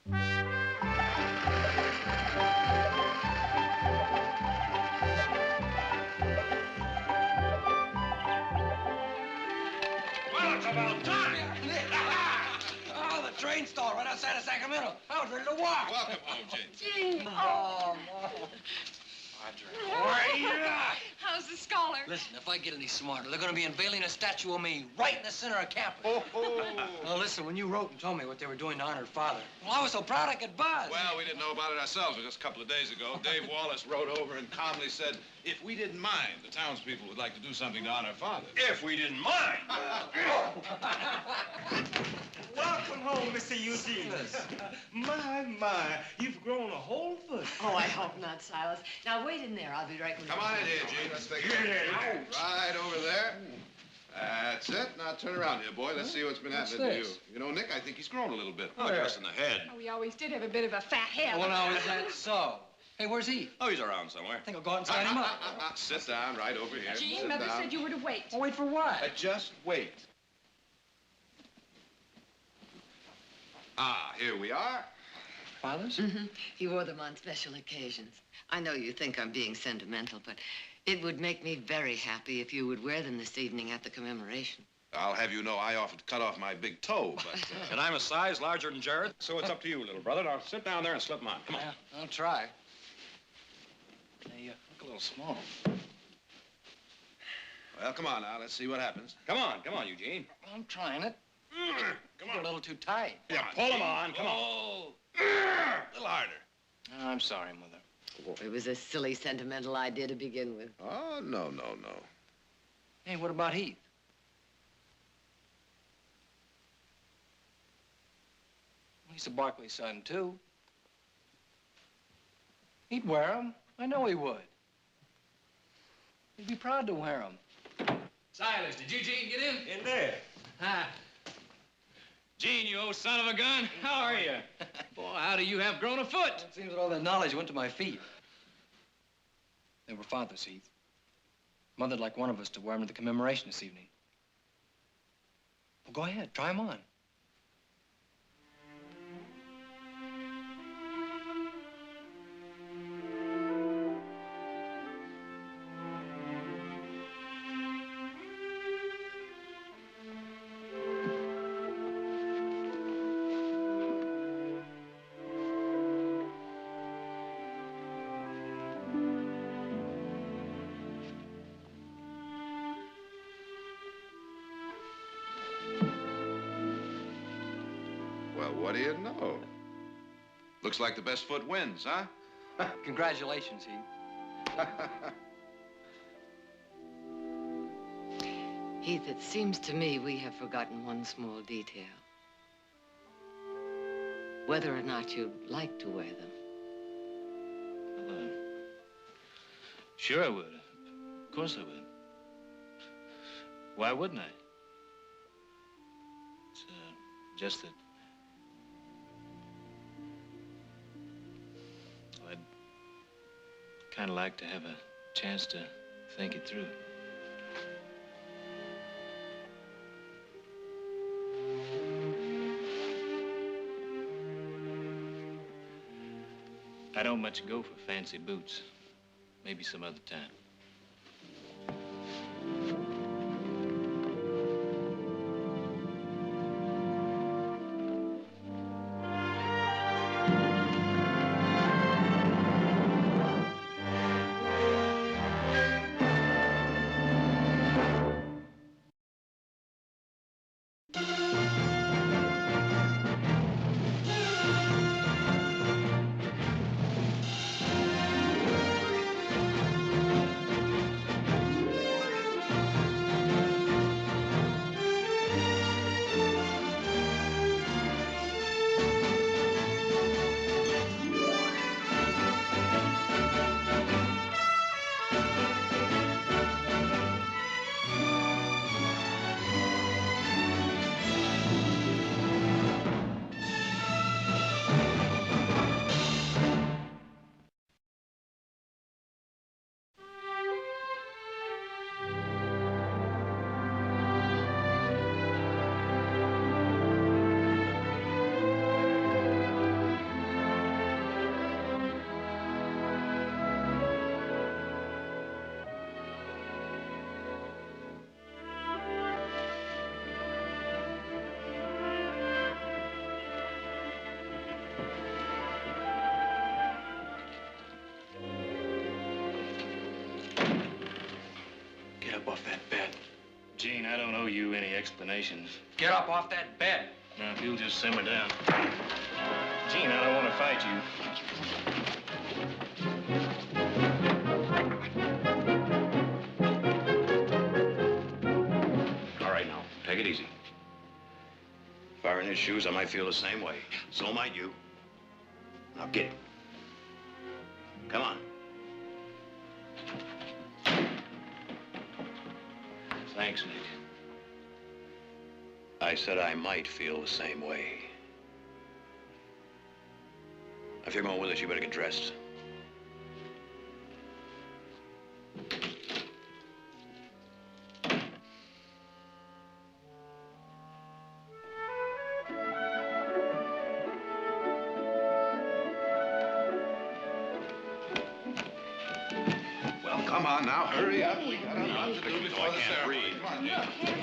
Well, it's about time. Oh, the train stalled right outside of Sacramento. I was ready to walk. Welcome home, Jane. Gee. Oh, no. How's the scholar? Listen, if I get any smarter, they're going to be unveiling a statue of me right in the center of campus. Now, listen, when you wrote and told me what they were doing to honor Father, well, I was so proud I could buzz. Well, we didn't know about it ourselves just a couple of days ago. Dave Wallace rode over and calmly said, if we didn't mind, the townspeople would like to do something to honor Father. If we didn't mind. Welcome home, Mr. Eugene. My, you've grown a whole foot. Oh, I hope not, Silas. Now, wait in there. I'll be right with you. Come on in here, Gene. Let's take a look. Right over there. That's it. Now turn around here, boy. Let's see what's been happening to you. You know, Nick, I think he's grown a little bit. Oh, Just in the head. Oh, we always did have a bit of a fat head. Well, now, is that so? Hey, where's he? Oh, he's around somewhere. I think I'll go out and sign him up. Sit down right over here. Gene, Sit Mother down. said you were to wait. Oh, wait for what? Just wait. Ah, here we are. Father's? He wore them on special occasions. I know you think I'm being sentimental, but it would make me very happy if you would wear them this evening at the commemoration. I'll have you know I offered to cut off my big toe, but... And I'm a size larger than Jared, so it's up to you, little brother. Now sit down there and slip them on. Come on. Yeah, I'll try. They look a little small. Well, come on now. Let's see what happens. Come on, Eugene. I'm trying it. Come You're a little too tight. Yeah, pull them on. Come on. Oh. A little harder. Oh, I'm sorry, Mother. It was a silly, sentimental idea to begin with. Oh, no. Hey, what about Heath? He's a Barclay son, too. He'd wear them. I know he would. He'd be proud to wear them. Silas, did Eugene get in? In there. Hi. Gene, you old son of a gun. How are you? Boy, how do you have grown a foot? It seems that all that knowledge went to my feet. They were Father's, Heath. Mother'd like one of us to wear them to the commemoration this evening. Well, go ahead. Try them on. Well, what do you know? Looks like the best foot wins, huh? Congratulations, Heath. Heath, it seems to me we have forgotten one small detail. Whether or not you'd like to wear them. Well, sure I would. Of course I would. Why wouldn't I? It's just that... Well, I'd kind of like to have a chance to think it through. I don't much go for fancy boots. Maybe some other time. I don't owe you any explanations. Get up off that bed. Now, if you'll just simmer down. Gene, I don't want to fight you. All right, now, take it easy. If I were in his shoes, I might feel the same way. So might you. Now, get it. Come on. Thanks, Nick. I said I might feel the same way. If you're going with us, you better get dressed. Well, come on now, hurry up. We gotta run to do before the ceremony. Come on, Jim.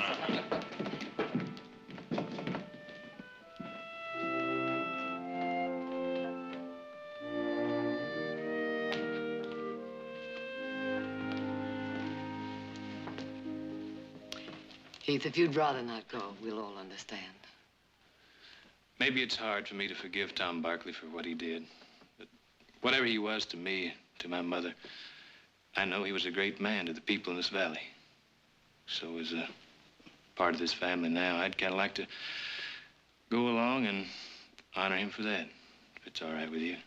Heath, if you'd rather not go, we'll all understand. Maybe it's hard for me to forgive Tom Barkley for what he did. But whatever he was to me, to my mother, I know he was a great man to the people in this valley. So as a part of this family now, I'd kind of like to go along and honor him for that, if it's all right with you.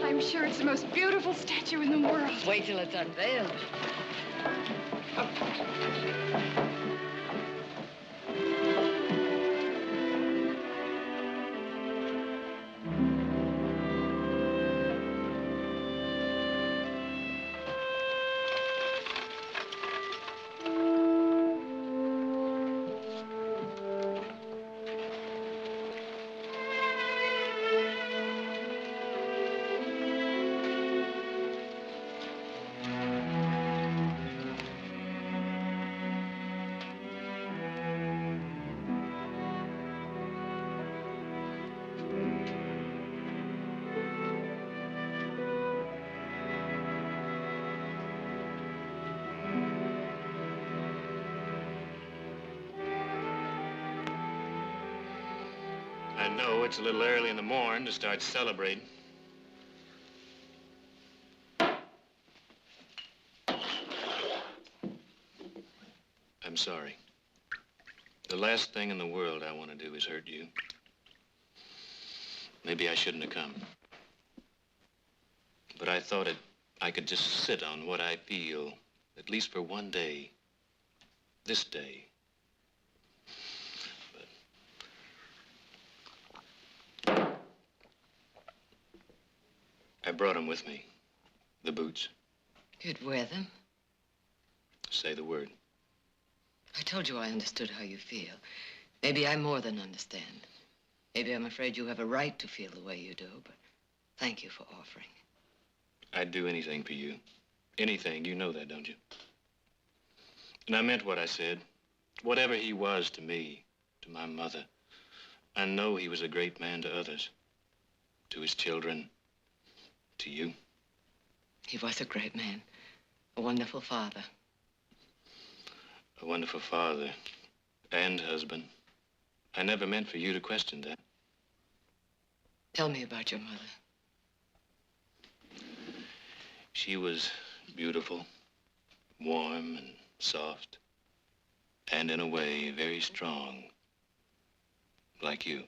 I'm sure it's the most beautiful statue in the world. Wait till it's unveiled. I know it's a little early in the morning to start celebrating. I'm sorry. The last thing in the world I want to do is hurt you. Maybe I shouldn't have come. But I thought I could just sit on what I feel, at least for one day. This day. I brought them with me, the boots. You'd wear them? Say the word. I told you I understood how you feel. Maybe I more than understand. Maybe I'm afraid you have a right to feel the way you do, but thank you for offering. I'd do anything for you. Anything. You know that, don't you? And I meant what I said. Whatever he was to me, to my mother, I know he was a great man to others, to his children, to you. He was a great man, a wonderful father. A wonderful father and husband. I never meant for you to question that. Tell me about your mother. She was beautiful, warm and soft, and in a way very strong, like you.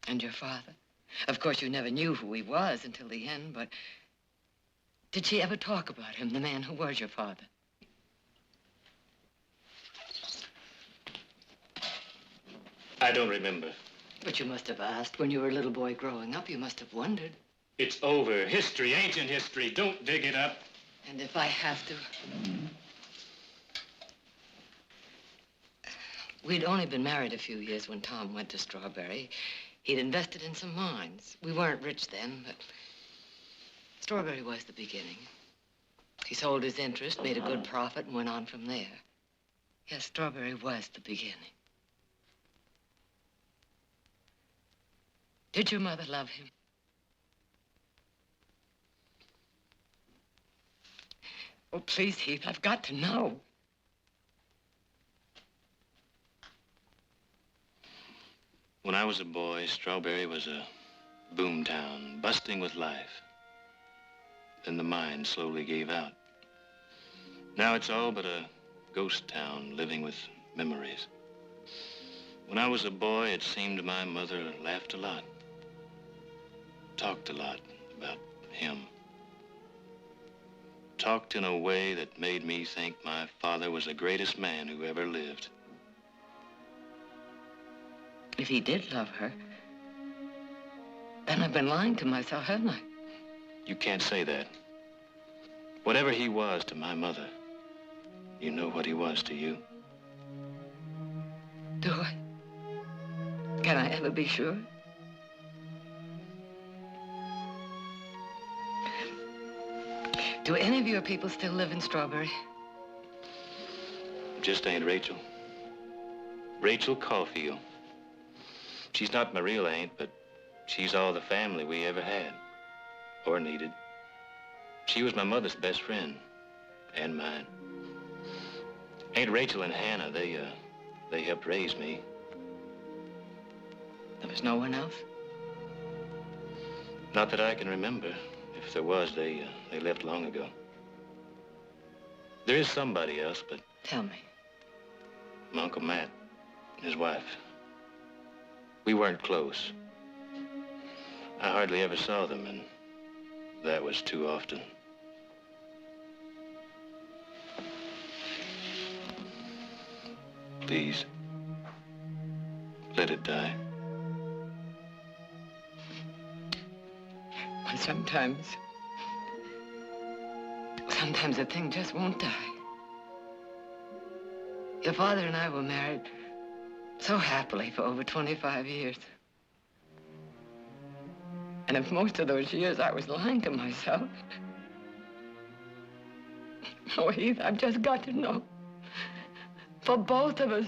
And your father? Of course, you never knew who he was until the end, but did she ever talk about him, the man who was your father? I don't remember. But you must have asked when you were a little boy growing up. You must have wondered. It's over. History, ancient history. Don't dig it up. And if I have to... We'd only been married a few years when Tom went to Strawberry. He'd invested in some mines. We weren't rich then, but Strawberry was the beginning. He sold his interest, made a good profit, and went on from there. Yes, Strawberry was the beginning. Did your mother love him? Oh, please, Heath, I've got to know. When I was a boy, Strawberry was a boom town, busting with life. Then the mine slowly gave out. Now it's all but a ghost town living with memories. When I was a boy, it seemed my mother laughed a lot, talked a lot about him. Talked in a way that made me think my father was the greatest man who ever lived. If he did love her, then I've been lying to myself, haven't I? You can't say that. Whatever he was to my mother, you know what he was to you. Do I? Can I ever be sure? Do any of your people still live in Strawberry? Just ain't Rachel. Rachel Caulfield. She's not my real aunt, but she's all the family we ever had, or needed. She was my mother's best friend, and mine. Aunt Rachel and Hannah, they helped raise me. There was no one else? Not that I can remember. If there was, they left long ago. There is somebody else, but... Tell me. My Uncle Matt, his wife. We weren't close. I hardly ever saw them, and that was too often. Please, let it die. But sometimes a thing just won't die. Your father and I were married so happily for over 25 years. And if most of those years I was lying to myself, oh, Heath, I've just got to know. For both of us,